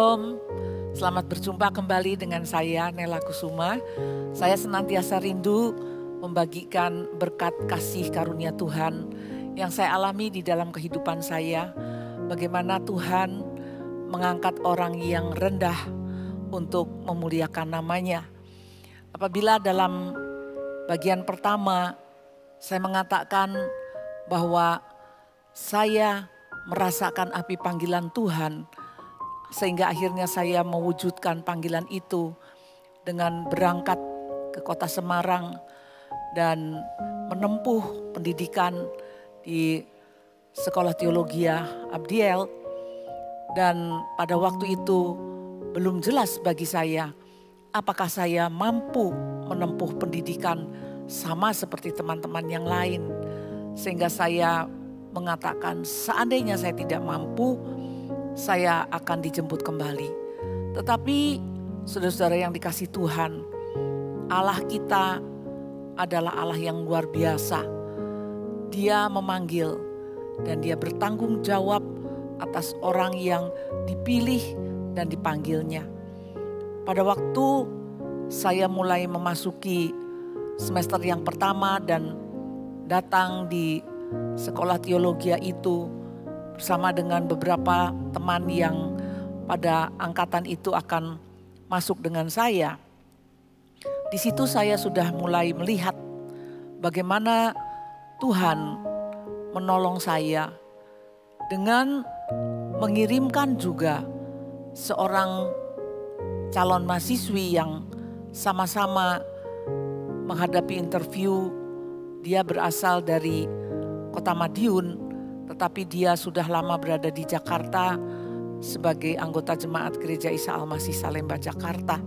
Shalom, selamat berjumpa kembali dengan saya Nela Kusuma. Saya senantiasa rindu membagikan berkat kasih karunia Tuhan yang saya alami di dalam kehidupan saya. Bagaimana Tuhan mengangkat orang yang rendah untuk memuliakan namanya. Apabila dalam bagian pertama saya mengatakan bahwa saya merasakan api panggilan Tuhan, sehingga akhirnya saya mewujudkan panggilan itu dengan berangkat ke kota Semarang dan menempuh pendidikan di Sekolah Teologi Abdiel. Dan pada waktu itu belum jelas bagi saya apakah saya mampu menempuh pendidikan sama seperti teman-teman yang lain. Sehingga saya mengatakan seandainya saya tidak mampu, saya akan dijemput kembali. Tetapi saudara-saudara yang dikasih Tuhan, Allah kita adalah Allah yang luar biasa. Dia memanggil dan dia bertanggung jawab atas orang yang dipilih dan dipanggilnya. Pada waktu saya mulai memasuki semester yang pertama dan datang di sekolah teologi itu bersama dengan beberapa teman yang pada angkatan itu akan masuk dengan saya. Di situ saya sudah mulai melihat bagaimana Tuhan menolong saya dengan mengirimkan juga seorang calon mahasiswi yang sama-sama menghadapi interview. Dia berasal dari Kota Madiun, tetapi dia sudah lama berada di Jakarta sebagai anggota jemaat Gereja Isa Al-Masih Salemba Jakarta.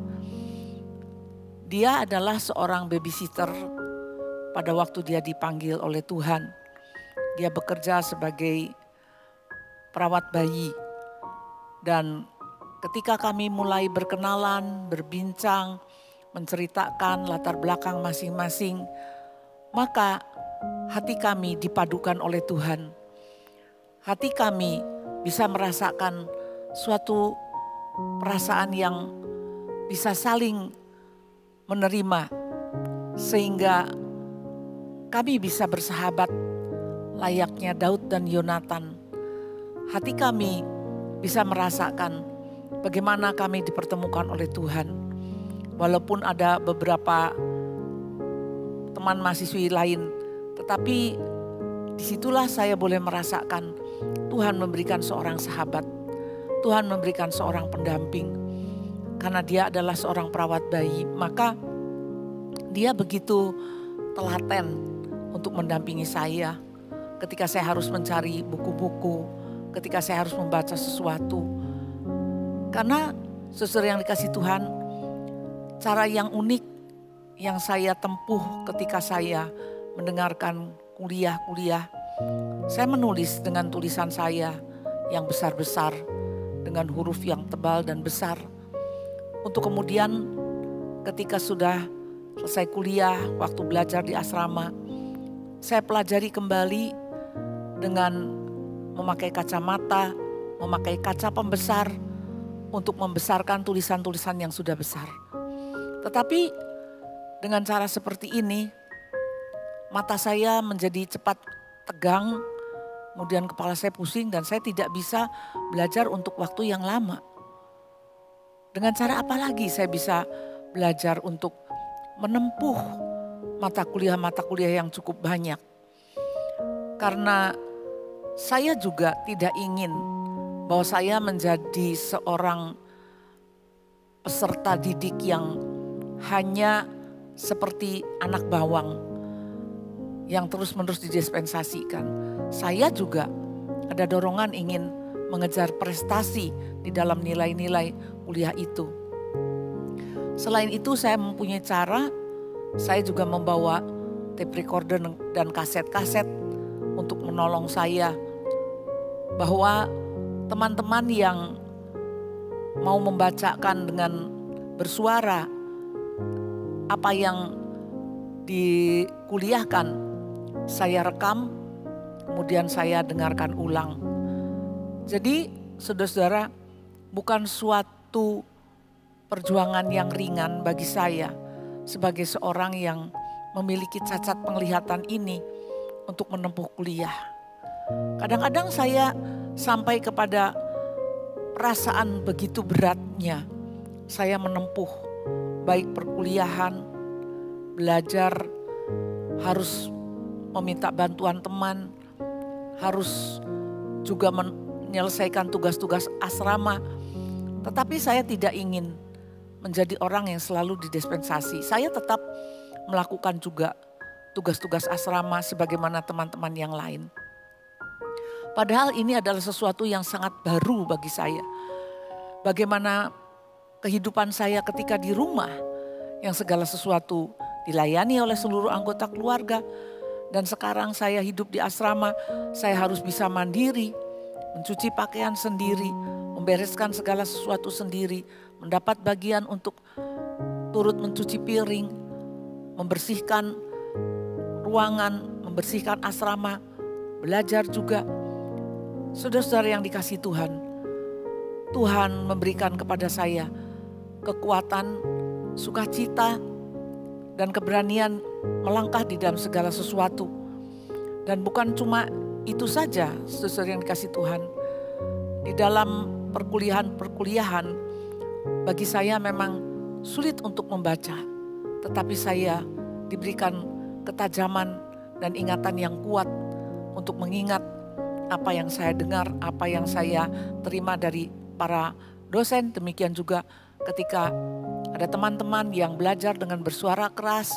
Dia adalah seorang babysitter pada waktu dia dipanggil oleh Tuhan. Dia bekerja sebagai perawat bayi. Dan ketika kami mulai berkenalan, berbincang, menceritakan latar belakang masing-masing, maka hati kami dipadukan oleh Tuhan. Hati kami bisa merasakan suatu perasaan yang bisa saling menerima. Sehingga kami bisa bersahabat layaknya Daud dan Yonatan. Hati kami bisa merasakan bagaimana kami dipertemukan oleh Tuhan. Walaupun ada beberapa teman mahasiswi lain, tetapi disitulah saya boleh merasakan Tuhan memberikan seorang sahabat, Tuhan memberikan seorang pendamping. Karena dia adalah seorang perawat bayi, maka dia begitu telaten untuk mendampingi saya. Ketika saya harus mencari buku-buku, ketika saya harus membaca sesuatu. Karena saudara yang dikasih Tuhan, cara yang unik yang saya tempuh ketika saya mendengarkan kuliah-kuliah, saya menulis dengan tulisan saya yang besar-besar, dengan huruf yang tebal dan besar. Untuk kemudian ketika sudah selesai kuliah, waktu belajar di asrama, saya pelajari kembali dengan memakai kacamata, memakai kaca pembesar untuk membesarkan tulisan-tulisan yang sudah besar. Tetapi dengan cara seperti ini, mata saya menjadi cepat tegang, kemudian kepala saya pusing dan saya tidak bisa belajar untuk waktu yang lama. Dengan cara apa lagi saya bisa belajar untuk menempuh mata kuliah yang cukup banyak? Karena saya juga tidak ingin bahwa saya menjadi seorang peserta didik yang hanya seperti anak bawang yang terus-menerus didispensasikan. Saya juga ada dorongan ingin mengejar prestasi di dalam nilai-nilai kuliah itu. Selain itu saya mempunyai cara, saya juga membawa tape recorder dan kaset-kaset untuk menolong saya bahwa teman-teman yang mau membacakan dengan bersuara apa yang dikuliahkan, saya rekam, kemudian saya dengarkan ulang. Jadi saudara-saudara, bukan suatu perjuangan yang ringan bagi saya sebagai seorang yang memiliki cacat penglihatan ini untuk menempuh kuliah. Kadang-kadang saya sampai kepada perasaan begitu beratnya saya menempuh baik perkuliahan, belajar, harus meminta bantuan teman, harus juga menyelesaikan tugas-tugas asrama. Tetapi saya tidak ingin menjadi orang yang selalu didispensasi. Saya tetap melakukan juga tugas-tugas asrama sebagaimana teman-teman yang lain. Padahal ini adalah sesuatu yang sangat baru bagi saya. Bagaimana kehidupan saya ketika di rumah yang segala sesuatu dilayani oleh seluruh anggota keluarga. Dan sekarang saya hidup di asrama, saya harus bisa mandiri, mencuci pakaian sendiri, membereskan segala sesuatu sendiri, mendapat bagian untuk turut mencuci piring, membersihkan ruangan, membersihkan asrama, belajar juga. Saudara-saudara yang dikasihi Tuhan, Tuhan memberikan kepada saya kekuatan, sukacita, dan keberanian melangkah di dalam segala sesuatu. Dan bukan cuma itu saja, saudara yang dikasihi Tuhan. Di dalam perkuliahan bagi saya memang sulit untuk membaca. Tetapi saya diberikan ketajaman dan ingatan yang kuat untuk mengingat apa yang saya dengar, apa yang saya terima dari para dosen. Demikian juga ketika ada teman-teman yang belajar dengan bersuara keras,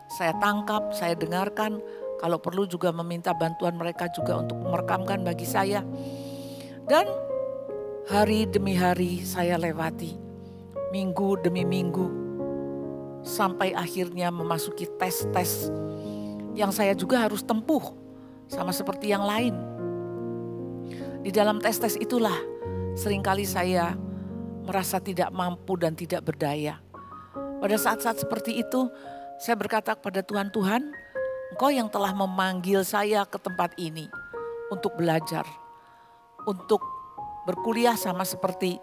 saya tangkap, saya dengarkan. Kalau perlu juga meminta bantuan mereka juga untuk merekamkan bagi saya. Dan hari demi hari saya lewati, minggu demi minggu, sampai akhirnya memasuki tes-tes yang saya juga harus tempuh sama seperti yang lain. Di dalam tes-tes itulah seringkali saya merasa tidak mampu dan tidak berdaya. Pada saat-saat seperti itu saya berkata kepada Tuhan, Tuhan, Engkau yang telah memanggil saya ke tempat ini untuk belajar, untuk berkuliah sama seperti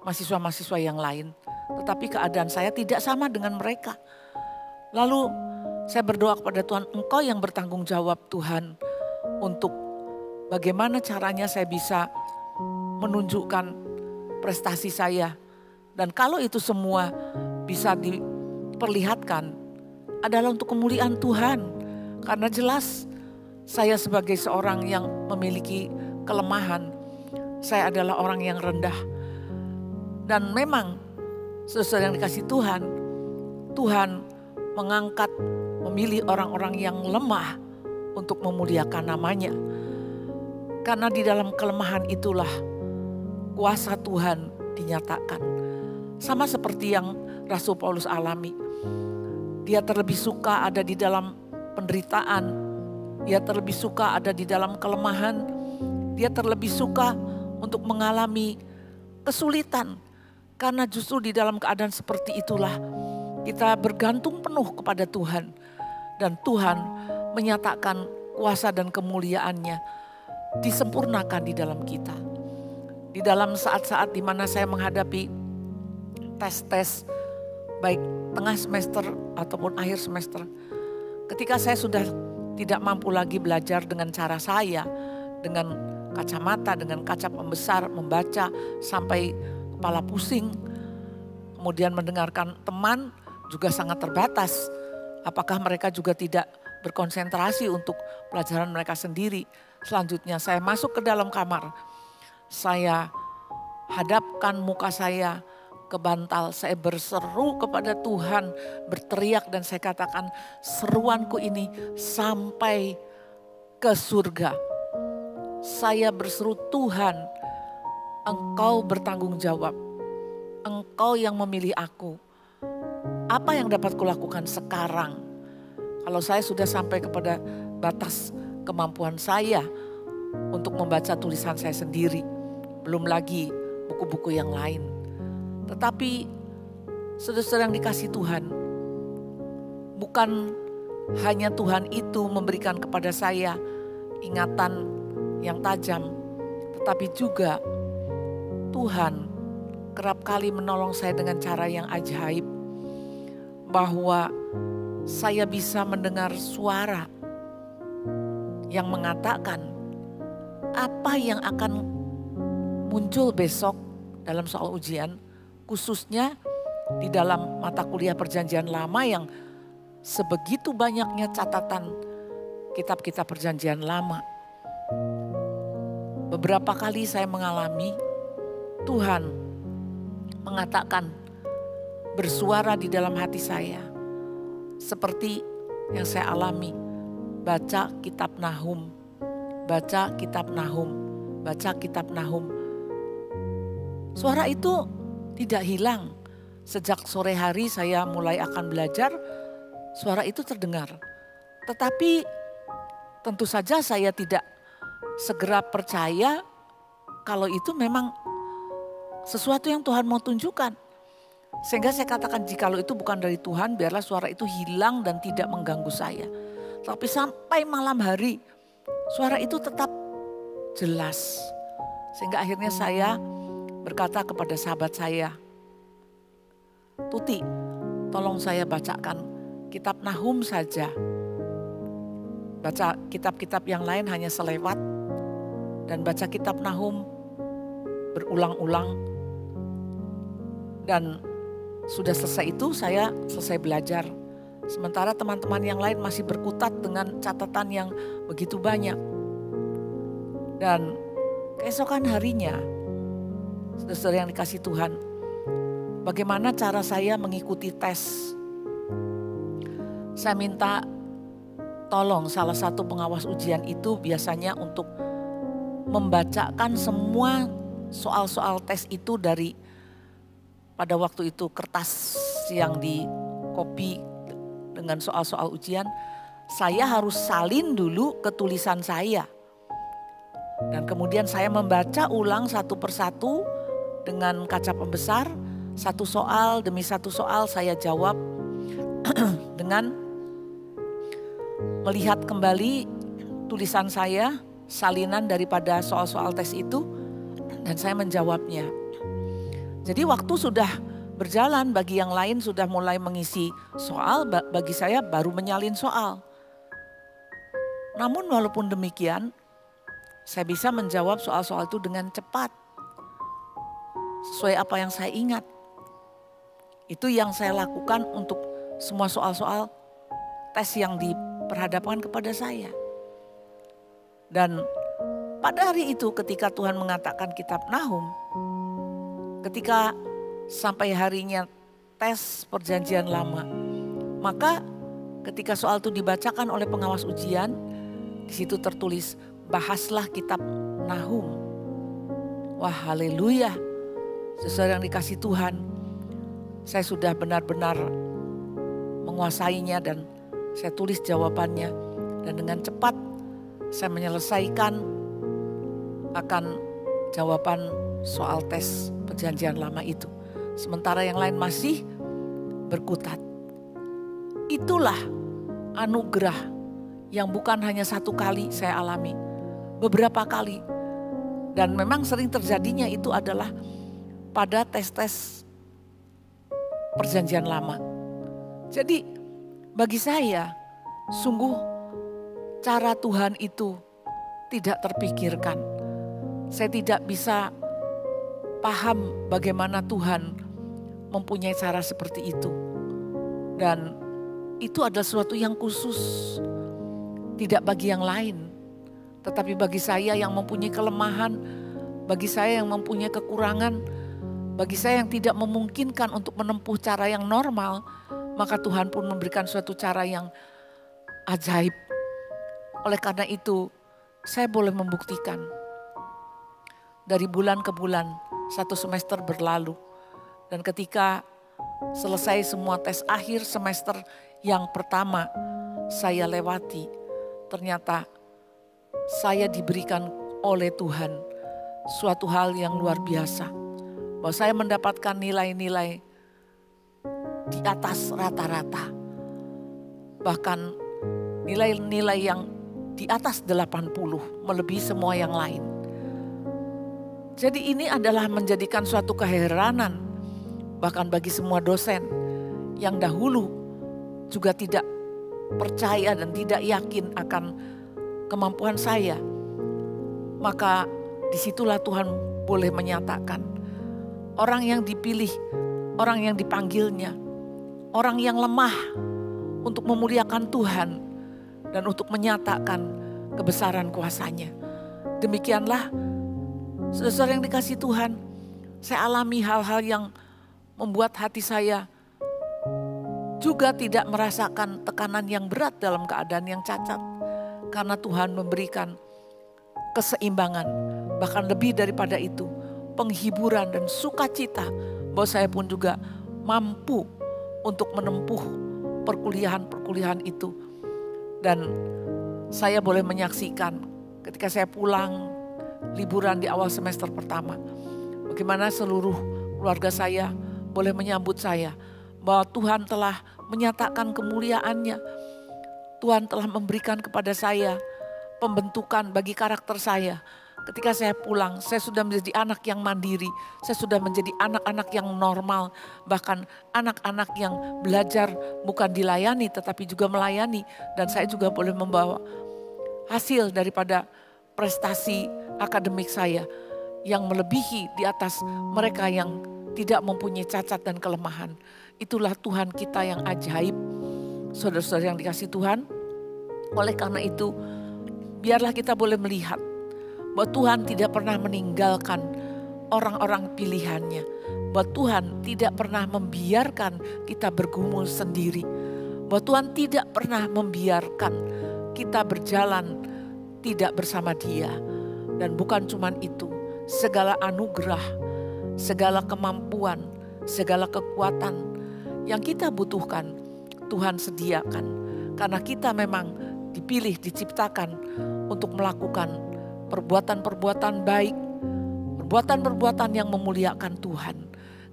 mahasiswa-mahasiswa yang lain. Tetapi keadaan saya tidak sama dengan mereka. Lalu saya berdoa kepada Tuhan, Engkau yang bertanggung jawab Tuhan untuk bagaimana caranya saya bisa menunjukkan prestasi saya. Dan kalau itu semua bisa diperlihatkan adalah untuk kemuliaan Tuhan. Karena jelas saya sebagai seorang yang memiliki kelemahan, saya adalah orang yang rendah. Dan memang saudara yang dikasihi Tuhan, Tuhan mengangkat, memilih orang-orang yang lemah untuk memuliakan namanya. Karena di dalam kelemahan itulah kuasa Tuhan dinyatakan. Sama seperti yang Rasul Paulus alami. Dia terlebih suka ada di dalam penderitaan. Dia terlebih suka ada di dalam kelemahan. Dia terlebih suka untuk mengalami kesulitan. Karena justru di dalam keadaan seperti itulah kita bergantung penuh kepada Tuhan. Dan Tuhan menyatakan kuasa dan kemuliaannya disempurnakan di dalam kita. Di dalam saat-saat di mana saya menghadapi tes-tes baik tengah semester ataupun akhir semester. Ketika saya sudah tidak mampu lagi belajar dengan cara saya, dengan kacamata, dengan kaca pembesar, membaca sampai kepala pusing. Kemudian mendengarkan teman juga sangat terbatas. Apakah mereka juga tidak berkonsentrasi untuk pelajaran mereka sendiri. Selanjutnya saya masuk ke dalam kamar. Saya hadapkan muka saya ke bantal. Saya berseru kepada Tuhan, berteriak dan saya katakan seruanku ini sampai ke surga. Saya berseru, Tuhan, Engkau bertanggung jawab. Engkau yang memilih aku. Apa yang dapat kulakukan sekarang? Kalau saya sudah sampai kepada batas kemampuan saya untuk membaca tulisan saya sendiri. Belum lagi buku-buku yang lain. Tetapi saudara-saudara yang dikasihi Tuhan, bukan hanya Tuhan itu memberikan kepada saya ingatan yang tajam, tetapi juga Tuhan kerap kali menolong saya dengan cara yang ajaib. Bahwa saya bisa mendengar suara yang mengatakan apa yang akan muncul besok dalam soal ujian, khususnya di dalam mata kuliah Perjanjian Lama yang sebegitu banyaknya catatan kitab-kitab Perjanjian Lama. Beberapa kali saya mengalami Tuhan mengatakan, bersuara di dalam hati saya. Seperti yang saya alami, baca kitab Nahum, baca kitab Nahum, baca kitab Nahum. Suara itu tidak hilang. Sejak sore hari saya mulai akan belajar, suara itu terdengar. Tetapi tentu saja saya tidak segera percaya kalau itu memang sesuatu yang Tuhan mau tunjukkan. Sehingga saya katakan jikalau itu bukan dari Tuhan, biarlah suara itu hilang dan tidak mengganggu saya. Tapi sampai malam hari suara itu tetap jelas. Sehingga akhirnya saya berkata kepada sahabat saya, Tuti, tolong saya bacakan kitab Nahum saja. Baca kitab-kitab yang lain hanya selewat dan baca kitab Nahum berulang-ulang. Dan sudah selesai itu saya selesai belajar. Sementara teman-teman yang lain masih berkutat dengan catatan yang begitu banyak. Dan keesokan harinya, saudara yang dikasih Tuhan, bagaimana cara saya mengikuti tes? Saya minta tolong salah satu pengawas ujian itu biasanya untuk membacakan semua soal-soal tes itu dari pada waktu itu kertas yang di copy dengan soal-soal ujian. Saya harus salin dulu ke tulisan saya. Dan kemudian saya membaca ulang satu persatu dengan kaca pembesar. Satu soal demi satu soal saya jawab dengan melihat kembali tulisan saya, salinan daripada soal-soal tes itu, dan saya menjawabnya. Jadi waktu sudah berjalan, bagi yang lain sudah mulai mengisi soal, bagi saya baru menyalin soal. Namun walaupun demikian, saya bisa menjawab soal-soal itu dengan cepat. Sesuai apa yang saya ingat. Itu yang saya lakukan untuk semua soal-soal tes yang diperhadapkan kepada saya. Dan pada hari itu ketika Tuhan mengatakan kitab Nahum, ketika sampai harinya tes Perjanjian Lama, maka ketika soal itu dibacakan oleh pengawas ujian, di situ tertulis, bahaslah kitab Nahum. Wah, haleluya. Sesuai yang dikasih Tuhan, saya sudah benar-benar menguasainya dan saya tulis jawabannya. Dan dengan cepat saya menyelesaikan akan jawaban soal tes Perjanjian Lama itu. Sementara yang lain masih berkutat. Itulah anugerah yang bukan hanya satu kali saya alami, beberapa kali. Dan memang sering terjadinya itu adalah pada tes-tes Perjanjian Lama. Jadi bagi saya sungguh cara Tuhan itu tidak terpikirkan. Saya tidak bisa paham bagaimana Tuhan mempunyai cara seperti itu. Dan itu adalah sesuatu yang khusus. Tidak bagi yang lain. Tetapi bagi saya yang mempunyai kelemahan, bagi saya yang mempunyai kekurangan, bagi saya yang tidak memungkinkan untuk menempuh cara yang normal, maka Tuhan pun memberikan suatu cara yang ajaib. Oleh karena itu, saya boleh membuktikan. Dari bulan ke bulan, satu semester berlalu. Dan ketika selesai semua tes akhir semester yang pertama saya lewati, ternyata saya diberikan oleh Tuhan suatu hal yang luar biasa. Bahwa saya mendapatkan nilai-nilai di atas rata-rata. Bahkan nilai-nilai yang di atas 80, melebihi semua yang lain. Jadi ini adalah menjadikan suatu keheranan bahkan bagi semua dosen yang dahulu juga tidak percaya dan tidak yakin akan kemampuan saya. Maka disitulah Tuhan boleh menyatakan orang yang dipilih, orang yang dipanggilnya, orang yang lemah untuk memuliakan Tuhan dan untuk menyatakan kebesaran kuasa-Nya. Demikianlah saudara yang dikasihi Tuhan, saya alami hal-hal yang membuat hati saya juga tidak merasakan tekanan yang berat dalam keadaan yang cacat. Karena Tuhan memberikan keseimbangan, bahkan lebih daripada itu, penghiburan dan sukacita bahwa saya pun juga mampu untuk menempuh perkuliahan-perkuliahan itu. Dan saya boleh menyaksikan ketika saya pulang liburan di awal semester pertama, bagaimana seluruh keluarga saya boleh menyambut saya, bahwa Tuhan telah menyatakan kemuliaan-Nya. Tuhan telah memberikan kepada saya pembentukan bagi karakter saya. Ketika saya pulang, saya sudah menjadi anak yang mandiri. Saya sudah menjadi anak-anak yang normal. Bahkan anak-anak yang belajar bukan dilayani tetapi juga melayani. Dan saya juga boleh membawa hasil daripada prestasi akademik saya yang melebihi di atas mereka yang tidak mempunyai cacat dan kelemahan. Itulah Tuhan kita yang ajaib. Saudara-saudara yang dikasihi Tuhan, oleh karena itu biarlah kita boleh melihat bahwa Tuhan tidak pernah meninggalkan orang-orang pilihannya. Bahwa Tuhan tidak pernah membiarkan kita bergumul sendiri. Bahwa Tuhan tidak pernah membiarkan kita berjalan tidak bersama Dia. Dan bukan cuma itu, segala anugerah, segala kemampuan, segala kekuatan yang kita butuhkan Tuhan sediakan. Karena kita memang dipilih, diciptakan untuk melakukan perbuatan-perbuatan baik, perbuatan-perbuatan yang memuliakan Tuhan.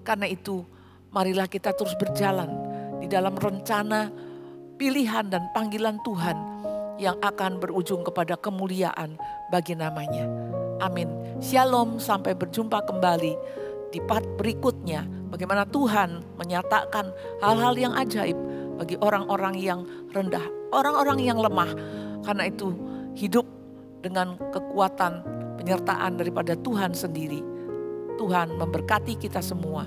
Karena itu, marilah kita terus berjalan di dalam rencana, pilihan dan panggilan Tuhan yang akan berujung kepada kemuliaan bagi namanya. Amin. Shalom, sampai berjumpa kembali di part berikutnya. Bagaimana Tuhan menyatakan hal-hal yang ajaib bagi orang-orang yang rendah, orang-orang yang lemah. Karena itu hidup dengan kekuatan penyertaan daripada Tuhan sendiri. Tuhan memberkati kita semua.